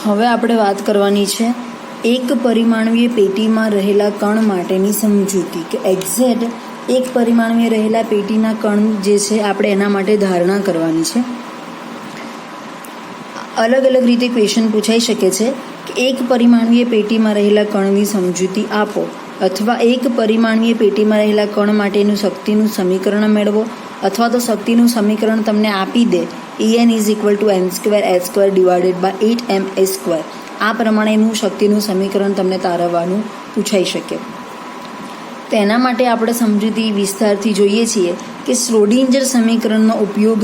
હવે આપણે વાત કરવાની છે એક પરિમાણીય પેટીમાં રહેલા કણ માટેની સમજૂતી કે એક્ઝેક્ટ એક પરિમાણીય રહેલા પેટીના કણ જે છે આપણે એના માટે ધારણા કરવાની છે. અલગ અલગ રીતે ક્વેશ્ચન પૂછાઈ શકે છે કે એક પરિમાણીય પેટીમાં રહેલા કણની સમજૂતી આપો અથવા એક પરિમાણીય પેટીમાં રહેલા કણ માટેનું શક્તિનું સમીકરણ મેળવો અથવા તો શક્તિનું સમીકરણ તમને આપી દે En is equal to m²h² divided by 8ma². આ પ્રમાણેનું શક્તિનું સમીકરણ તમને તારવવાનું પૂછાઈ શકે. તેના માટે આપણે સમજૂતી વિસ્તારથી જોઈએ છીએ કે શ્રોડિંજર સમીકરણનો ઉપયોગ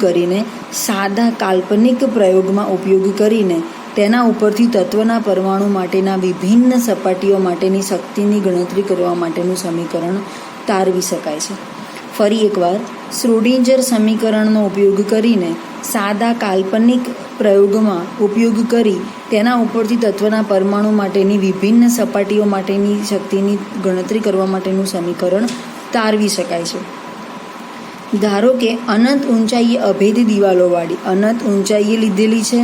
કરીને સાદા કાલ્પનિક પ્રયોગમાં ઉપયોગ કરીને તેના ઉપરથી તત્વના પરમાણુ માટેના વિભિન્ન સપાટીઓ માટેની શક્તિની ગણતરી કરવા માટેનું સમીકરણ તારવી શકાય છે. ફરી એકવાર, શ્રોડિંજર સમીકરણનો ઉપયોગ કરીને સાદા કાલ્પનિક પ્રયોગમાં ઉપયોગ કરી તેના ઉપરથી તત્વના પરમાણુ માટેની વિભિન્ન સપાટીઓ માટેની શક્તિની ગણતરી કરવા માટેનું સમીકરણ તારવી શકાય છે. ધારો કે અનંત ઊંચાઈએ અભેદ દિવાલોવાળી અનંત ઊંચાઈએ લીધેલી છે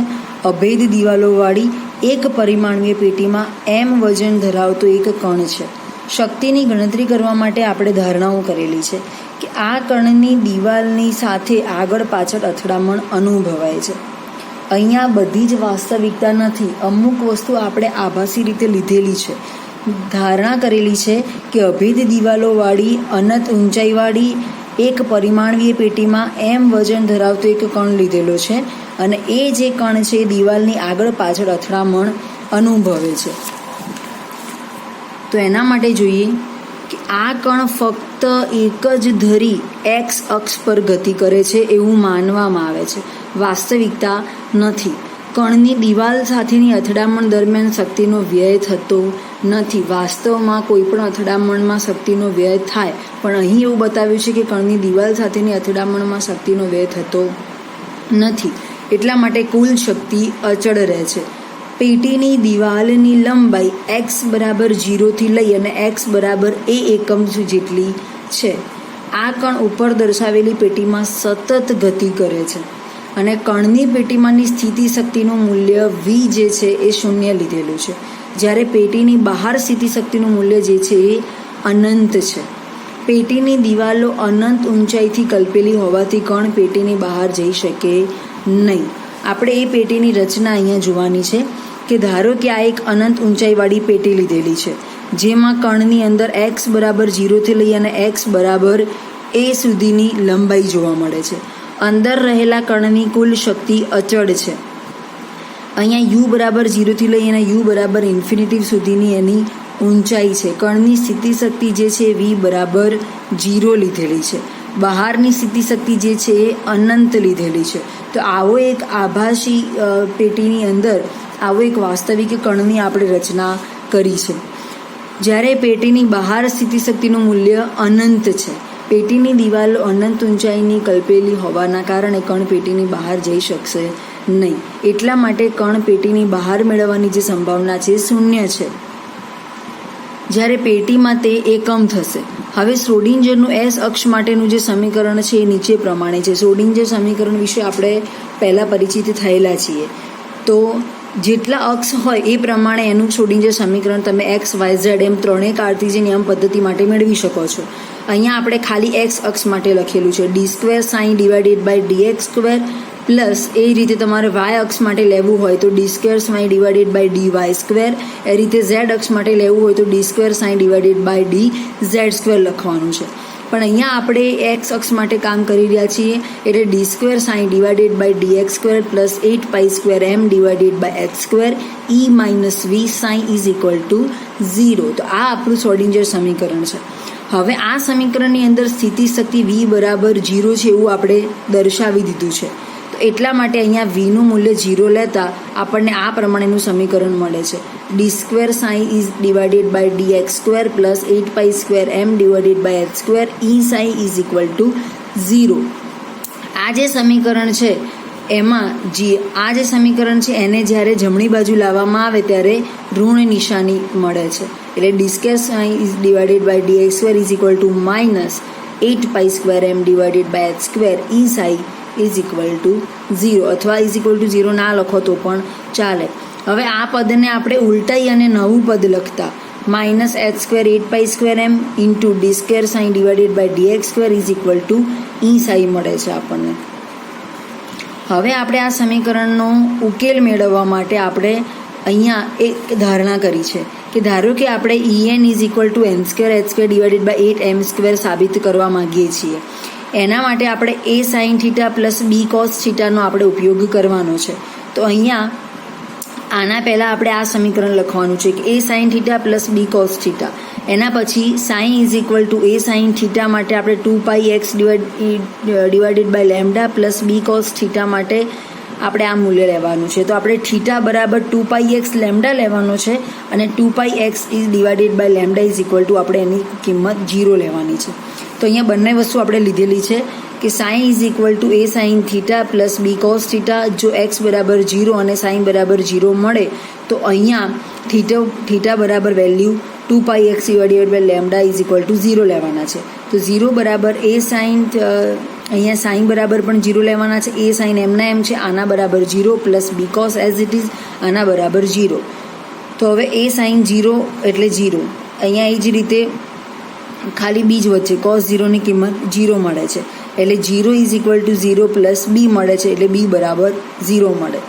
અભેદ દિવાલોવાળી એક પરિમાણીય પેટીમાં m વજન ધરાવતો એક કણ છે. શક્તિની ગણતરી કરવા માટે આપણે ધારણાઓ કરેલી છે કે આ કણની દિવાલની સાથે આગળ પાછળ અથડામણ અનુભવાય છે. અહીંયા બધી જ વાસ્તવિકતા નથી, અમુક વસ્તુ આપણે આભાસી રીતે લીધેલી છે. ધારણા કરેલી છે કે અભેદ દિવાલોવાળી અનંત ઊંચાઈવાળી એક પરિમાણીય પેટીમાં m વજન ધરાવતો એક કણ લીધેલો છે અને એ જે કણ છે એ દિવાલની આગળ પાછળ અથડામણ અનુભવે છે. તો એના માટે જોઈએ કે આ કણ ફક્ત એક જ ધરી x અક્ષ પર ગતિ કરે છે એવું માનવામાં આવે છે, વાસ્તવિકતા નથી. કણની દિવાલ સાથેની અથડામણ દરમિયાન શક્તિનો વ્યય થતો નથી. વાસ્તવમાં કોઈ પણ અથડામણમાં શક્તિનો વ્યય થાય, પણ અહીં એવું બતાવ્યું છે કે કણની દિવાલ સાથેની અથડામણમાં શક્તિનો વ્યય થતો નથી. એટલા માટે કુલ શક્તિ અચળ રહે છે. પેટીની દિવાલની લંબાઈ x બરાબર 0થી લઈ અને x બરાબર a એકમ જેટલી છે. આ કણ ઉપર દર્શાવેલી પેટીમાં સતત ગતિ કરે છે અને કણની પેટીમાંની સ્થિતિ શક્તિનું મૂલ્ય v જે છે એ 0 લીધેલું છે, જ્યારે પેટીની બહાર સ્થિતિ શક્તિનું મૂલ્ય જે છે એ અનંત છે. પેટીની દિવાલો અનંત ઊંચાઈથી કલ્પેલી હોવાથી કણ પેટીની બહાર જઈ શકે નહીં. આપણે એ પેટીની રચના અહીંયા જોવાની છે કે ધારો કે આ એક અનંત ઊંચાઈવાળી પેટી લીધેલી છે જેમાં કણની અંદર x બરાબર 0થી લઈ અને x બરાબર a સુધીની લંબાઈ જોવા મળે છે. અંદર રહેલા કણની કુલ શક્તિ અચળ છે. અહીંયા u બરાબર 0થી લઈ અને u બરાબર ઇન્ફિનિટી સુધીની એની ઊંચાઈ છે. કણની સ્થિતિ શક્તિ જે છે v બરાબર 0 લીધેલી છે. બહારની સ્થિતિ શક્તિ જે છે એ અનંત લીધેલી છે. તો આવો એક આભાસી પેટીની અંદર આવો એક વાસ્તવિક કણની આપણે રચના કરી છે, જ્યારે પેટીની બહાર સ્થિતિ શક્તિનું મૂલ્ય અનંત છે. પેટીની દિવાલો અનંત ઊંચાઈની કલ્પેલી હોવાના કારણે કણ પેટીની બહાર જઈ શકશે નહીં. એટલા માટે કણ પેટીની બહાર મેળવવાની જે સંભાવના છે 0 છે, જ્યારે પેટીમાં તે એકમ થશે. હવે શ્રોડિંજરનું s અક્ષ માટેનું જે સમીકરણ છે એ નીચે પ્રમાણે છે. શ્રોડિંજર સમીકરણ વિશે આપણે પહેલાં પરિચિત થયેલા છીએ. તો જેટલા અક્ષ હોય એ પ્રમાણે એનું શ્રોડિંજર સમીકરણ તમે x y z એમ ત્રણેય કાર્ટેશિયન નિયમ પદ્ધતિ માટે મેળવી શકો છો. અહીંયા આપણે ખાલી x અક્ષ માટે લખેલું છે d² sin divided by dx² plus એ રીતે તમારે y અક્ષ માટે લેવું હોય તો d² sin divided by dy². એ રીતે z અક્ષ માટે લેવું હોય તો d² sin divided by dz² લખવાનું છે. પણ અહીંયા આપણે x અક્ષ માટે કામ કરી રહ્યા છીએ એટલે d² sin divided by dx² plus 8π² m divided by h² e minus v sin is equal to 0. તો આ આપણું શ્રોડિંજર સમીકરણ છે. હવે આ સમીકરણની અંદર સ્થિતિ શક્તિ v બરાબર 0 છે એવું આપણે દર્શાવી દીધું છે. તો એટલા માટે અહીંયા vનું મૂલ્ય 0 લેતા આપણને આ પ્રમાણેનું સમીકરણ મળે છે d² sin is divided by dx² plus 8π² m divided by h² e sin is equal to 0. આ જે સમીકરણ છે એમાં આ જે સમીકરણ છે એને જ્યારે જમણી બાજુ લાવવામાં આવે ત્યારે ઋણ નિશાની મળે છે. એટલે d² sin is divided by dx² is equal to minus 8π² m divided by h² e sin is equal to 0 અથવા ઇઝ ઇક્વલ ટુ 0 ના લખો તો પણ ચાલે. હવે આ પદને આપણે ઉલટાઈ અને નવું પદ લખતા minus h square 8π² m into D square sine divided by dx square is equal to E psi મળે છે આપણને. હવે આપણે આ સમીકરણનો ઉકેલ મેળવવા માટે આપણે અહીંયા એક ધારણા કરી છે કે ધારો કે આપણે en is equal to n square h square divided by 8m² સાબિત કરવા માંગીએ છીએ. એના માટે આપણે a sine theta plus b cos થીટાનો આપણે ઉપયોગ કરવાનો છે. તો અહીંયા આના પહેલાં આપણે આ સમીકરણ લખવાનું છે કે a sine theta plus b cos theta. એના પછી sine is equal to a sine theta માટે આપણે 2πx divided by lambda plus b cos theta માટે આપણે આ મૂલ્ય લેવાનું છે. તો આપણે થીટા બરાબર 2πx લેમ્ડા લેવાનો છે અને 2πx is divided by lambda is equal to આપણે એની કિંમત 0 લેવાની છે. તો અહીંયા બંને વસ્તુ આપણે લીધેલી છે કે sign is equal to a sine theta plus b cos theta. જો x બરાબર 0 અને સાઇન બરાબર 0 મળે તો અહીંયા થીટા બરાબર value 2πx divided by lambda is equal to 0 લેવાના છે. તો 0 બરાબર a સાઇન અહીંયા સાઇન બરાબર પણ 0 લેવાના છે. a સાઇન એમના એમ છે, આના બરાબર 0 plus b cos as it is આના બરાબર 0. તો હવે a સાઇન 0 એટલે 0. અહીંયા એ જ રીતે ખાલી બીજ વચ્ચે કોસ 0ની કિંમત 0 મળે છે એટલે 0 is equal to 0 plus b મળે છે એટલે b બરાબર 0 મળે.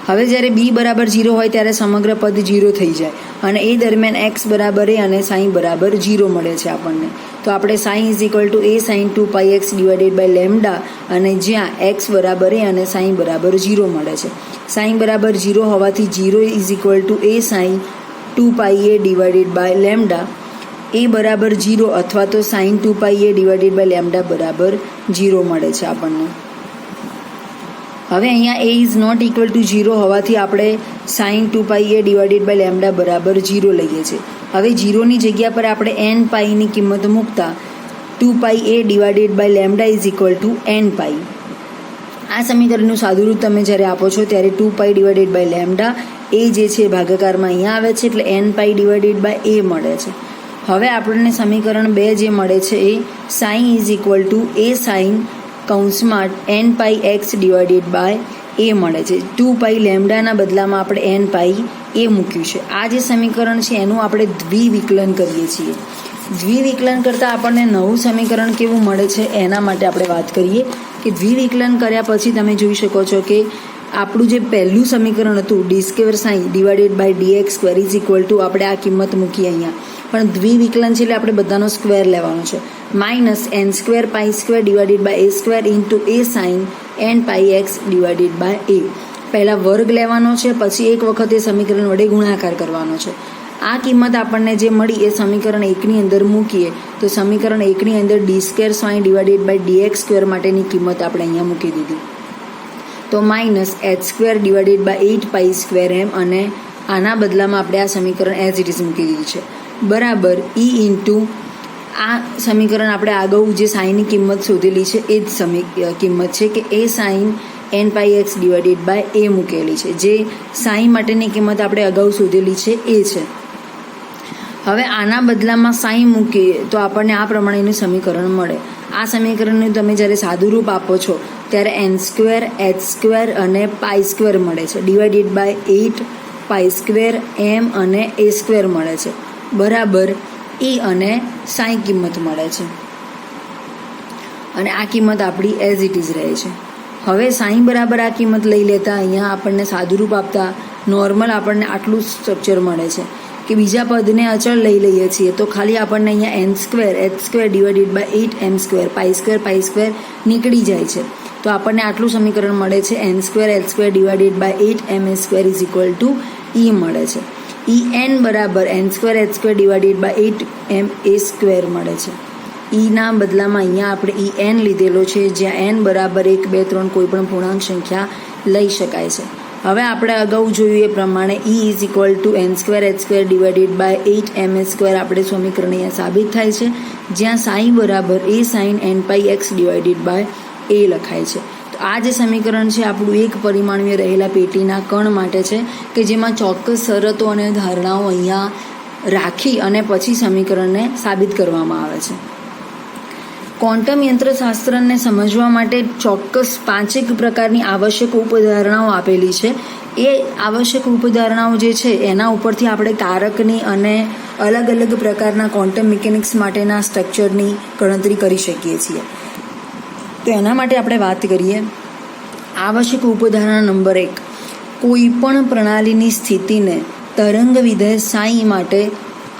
હવે જ્યારે b બરાબર 0 હોય ત્યારે સમગ્ર પદ 0 થઈ જાય અને એ દરમિયાન x બરાબર a અને સાઇન બરાબર 0 મળે છે આપણને. તો આપણે sine is equal to a sine 2πx divided by lambda અને જ્યાં x બરાબર a અને સાઇન બરાબર 0 મળે છે. સાઇન બરાબર 0 હોવાથી 0 is equal to a sine 2πa divided by lambda a બરાબર 0 અથવા તો sign 2πa divided by lambda બરાબર 0 મળે છે આપણને. હવે અહીંયા a is not equal to 0 હોવાથી આપણે sign 2πa divided by lambda બરાબર 0 લઈએ છીએ. હવે 0ની જગ્યા પર આપણે n પાઈની કિંમત મૂકતા 2πa divided by lambda is equal to n pi. આ સમીકરણનું સાદુરૂપ તમે જ્યારે આપો છો ત્યારે 2π ડિવાઇડેડ બાય લેમ્ડા એ જે છે ભાગાકારમાં અહીંયા આવે છે એટલે n pi divided by a મળે છે. હવે આપણને સમીકરણ 2 જે મળે છે એ sine is equal to a sine કૌંસમાં n pi x divided by a મળે છે. 2π લેમ્ડાના બદલામાં આપણે n પાઈ a મૂક્યું છે. આ જે સમીકરણ છે એનું આપણે દ્વિવિકલન કરીએ છીએ. દ્વિવિકલન કરતાં આપણને નવું સમીકરણ કેવું મળે છે એના માટે આપણે વાત કરીએ કે દ્વિવિકલન કર્યા પછી તમે જોઈ શકો છો કે આપણું જે પહેલું સમીકરણ હતું D square sine divided by dx square is equal to આપણે આ કિંમત મૂકી અહીંયા, પણ દ્વિવિકલન છે એટલે આપણે બધાનો સ્ક્વેર લેવાનો છે. Minus n square pi square divided by a square into a sine n pi x divided by a. પહેલાં વર્ગ લેવાનો છે, પછી એક વખત એ સમીકરણ વડે ગુણાકાર કરવાનો છે. આ કિંમત આપણને જે મળી એ સમીકરણ 1ની અંદર મૂકીએ તો સમીકરણ 1ની અંદર D square sine divided by dx square માટેની કિંમત આપણે અહીંયા મૂકી દીધી. તો minus h square divided by 8π² m અને આના બદલામાં આપણે આ સમીકરણ એઝ ઇટ ઇઝ મૂકી દીધું છે બરાબર e ઇન્ટુ આ સમીકરણ આપણે આગળ જે સાઇનની કિંમત શોધેલી છે એ જ કિંમત છે કે a sine n pi x divided by a મૂકેલી છે. જે સાઇન માટેની કિંમત આપણે અગાઉ શોધેલી છે એ છે. હવે આના બદલામાં સાઇન મૂકીએ તો આપણને આ પ્રમાણેનું સમીકરણ મળે. આ સમીકરણનું તમે જ્યારે સાદુરૂપ આપો છો ત્યારે n સ્ક્વેર h સ્ક્વેર અને પાઈ સ્ક્વેર મળે છે ડિવાઇડેડ બાય 8π² m અને a સ્ક્વેર મળે છે બરાબર e અને સાઈ કિંમત મળે છે અને આ કિંમત આપણી એઝ ઇટ ઇઝ રહે છે. હવે સાઈ બરાબર આ કિંમત લઈ લેતા અહીંયા આપણને સાદુરૂપ આપતા નોર્મલ આપણને આટલું સ્ટ્રક્ચર મળે છે કે બીજા પદને અચળ લઈ લઈએ છીએ તો ખાલી આપણને અહીંયા n square h square divided by 8m square pi square નીકળી જાય છે. તો આપણને આટલું સમીકરણ મળે છે n square h square divided by 8ma square is equal to e મળે છે. en બરાબર n square h square divided by 8ma square મળે છે. ના બદલામાં અહીંયા આપણે en લીધેલો છે જ્યાં n બરાબર 1, 2, 3 કોઈ પણ પૂર્ણાંક સંખ્યા લઈ શકાય છે. હવે આપણે અગાઉ જોયું એ પ્રમાણે e is equal to n square h square divided by 8ma square આપણે સમીકરણ અહીંયા સાબિત થાય છે જ્યાં સાઈ બરાબર a sine n pi x divided by a લખાય છે. તો આ જે સમીકરણ છે આપણું એક પરિમાણીય રહેલા પેટીના કણ માટે છે કે જેમાં ચોક્કસ શરતો અને ધારણાઓ અહીંયા રાખી અને પછી સમીકરણને સાબિત કરવામાં આવે છે. ક્વોન્ટમ યંત્રશાસ્ત્રને સમજવા માટે ચોક્કસ 5 પ્રકારની આવશ્યક ઉપધારણાઓ આપેલી છે. એ આવશ્યક ઉપધારણાઓ જે છે એના ઉપરથી આપણે કારકની અને અલગ અલગ પ્રકારના ક્વોન્ટમ મિકેનિક્સ માટેના સ્ટ્રક્ચરની ગણતરી કરી શકીએ છીએ. તો એના માટે આપણે વાત કરીએ. આવશ્યક ઉપધારણા નંબર 1, કોઈ પણ પ્રણાલીની સ્થિતિને તરંગ વિધેય સાઈ માટે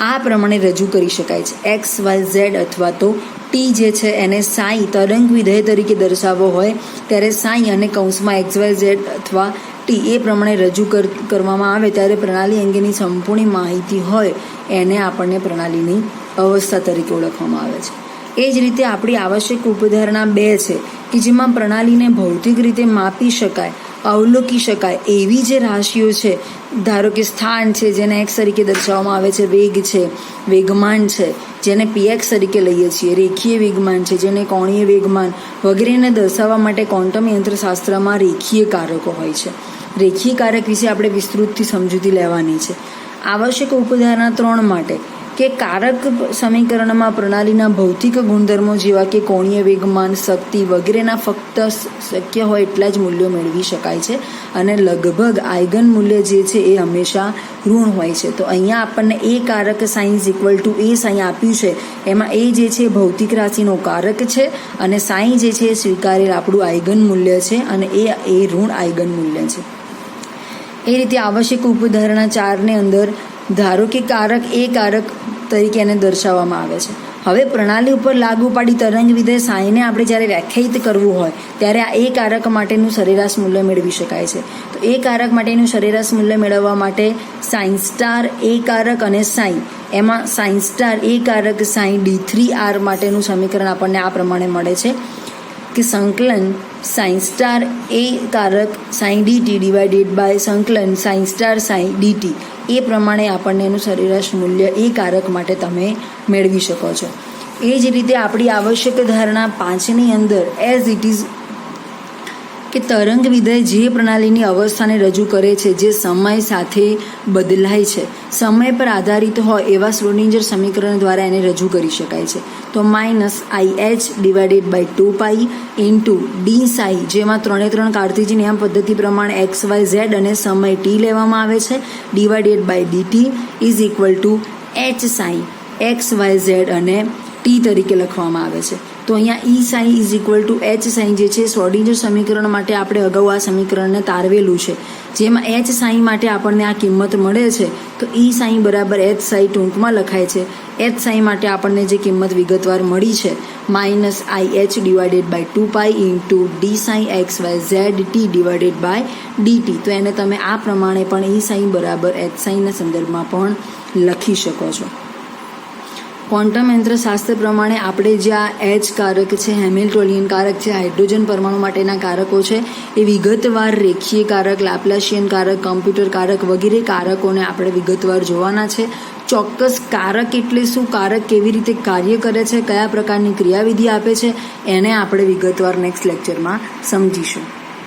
આ પ્રમાણે રજૂ કરી શકાય છે. એક્સ, વાય, ઝેડ અથવા તો ટી જે છે એને સાઈ તરંગ વિધેય તરીકે દર્શાવવો હોય ત્યારે સાઈ અને કૌંસમાં એક્સ, વાય, ઝેડ અથવા ટી એ પ્રમાણે રજૂ કરવામાં આવે ત્યારે પ્રણાલી અંગેની સંપૂર્ણ માહિતી હોય એને આપણને પ્રણાલીની અવસ્થા તરીકે ઓળખવામાં આવે છે. એ જ રીતે આપણી આવશ્યક ઉપધારણા 2 છે કે જેમાં પ્રણાલીને ભૌતિક રીતે માપી શકાય, અવલોકી શકાય એવી જે રાશિઓ છે, ધારો કે સ્થાન છે જેને એક્સ તરીકે દર્શાવવામાં આવે છે, વેગ છે, વેગમાન છે જેને પીએક્સ તરીકે લઈએ છીએ, રેખીય વેગમાન છે જેને કોણીય વેગમાન વગેરેને દર્શાવવા માટે ક્વોન્ટમ યંત્રશાસ્ત્રમાં રેખીય કારકો હોય છે. રેખીય કારક વિશે આપણે વિસ્તૃતથી સમજૂતી લેવાની છે. આવશ્યક ઉપધારણા 3 માટે કે કારક સમીકરણમાં પ્રણાલીના ભૌતિક ગુણધર્મો જેવા કે કોણીય વેગમાન, શક્તિ વગેરેના ફક્ત શક્ય હોય એટલા જ મૂલ્યો મેળવી શકાય છે અને લગભગ આઇગન મૂલ્ય જે છે એ હંમેશા ઋણ હોય છે. તો અહીંયા આપણને એ કારક સાઇન = એ સાઈ આપ્યું છે. એમાં એ જે છે ભૌતિક રાશિનો કારક છે અને સાઈ જે છે એ સ્વીકારેલ આપણું આઇગન મૂલ્ય છે અને એ ઋણ આઇગન મૂલ્ય છે. એ રીતે આવશ્યક ઉપધારણા 4 ની અંદર ધારો કે કારક એ કારક તરીકે એને દર્શાવવામાં આવે છે. હવે પ્રણાલી ઉપર લાગુ પાડી તરંગ વિધેય સાઈને આપણે જ્યારે વ્યાખ્યાયિત કરવું હોય ત્યારે આ એ કારક માટેનું સરેરાશ મૂલ્ય મેળવી શકાય છે. તો એ કારક માટેનું સરેરાશ મૂલ્ય મેળવવા માટે સાઇન સ્ટાર એ કારક અને સાઈ, એમાં સાઇન સ્ટાર એ કારક સાઈ d3r માટેનું સમીકરણ આપણને આ પ્રમાણે મળે છે કે સંકલન સાઇન સ્ટાર એ કારક સાઈ dt / સંકલન સાઇન સ્ટાર સાઈ dt એ પ્રમાણે આપણને એનું સરેરાશ મૂલ્ય એ કારક માટે તમે મેળવી શકો છો. એ જ રીતે આપણી આવશ્યક ધારણા 5 ની અંદર એઝ ઇટ ઇઝ કે તરંગ વિધેય જે પ્રણાલીની અવસ્થાને રજૂ કરે છે જે સમય સાથે બદલાય છે, સમય પર આધારિત હોય એવા શ્રોડિંજર સમીકરણ દ્વારા એને રજૂ કરી શકાય છે. તો -IH/2π d સાઈ જેમાં 3 કાર્ટેશિયન નિયમ પદ્ધતિ પ્રમાણે x, y, z અને સમય t લેવામાં આવે છે /dt = h Sai x, y, z અને t તરીકે લખવામાં આવે છે. તો અહીંયા E સાઈ = h સાઈ જે છે શ્રોડિંજર સમીકરણ માટે આપણે અગાઉ આ સમીકરણને તારવેલું છે, જેમાં h સાઈ માટે આપણને આ કિંમત મળે છે. તો E સાઈ = h સાઈ ટૂંકમાં લખાય છે. h સાઈ માટે આપણને જે કિંમત વિગતવાર મળી છે -IH/2π d Sai x, y, z t/dt. તો એને તમે આ પ્રમાણે પણ E સાઈ = h સાઈના સંદર્ભમાં પણ લખી શકો છો. ક્વોન્ટમ યંત્રશાસ્ત્ર પ્રમાણે આપણે જે આ એચ કારક છે, હેમિલ્ટોનિયન કારક છે, હાઇડ્રોજન પરમાણુ માટેના કારકો છે એ વિગતવાર રેખીય કારક, લાપ્લાસિયન કારક, કમ્પ્યુટર કારક વગેરે કારકોને આપણે વિગતવાર જોવાના છે. ચોક્કસ કારક એટલે શું, કારક કેવી રીતે કાર્ય કરે છે, કયા પ્રકારની ક્રિયાવિધિ આપે છે એને આપણે વિગતવાર નેક્સ્ટ લેક્ચરમાં સમજીશું.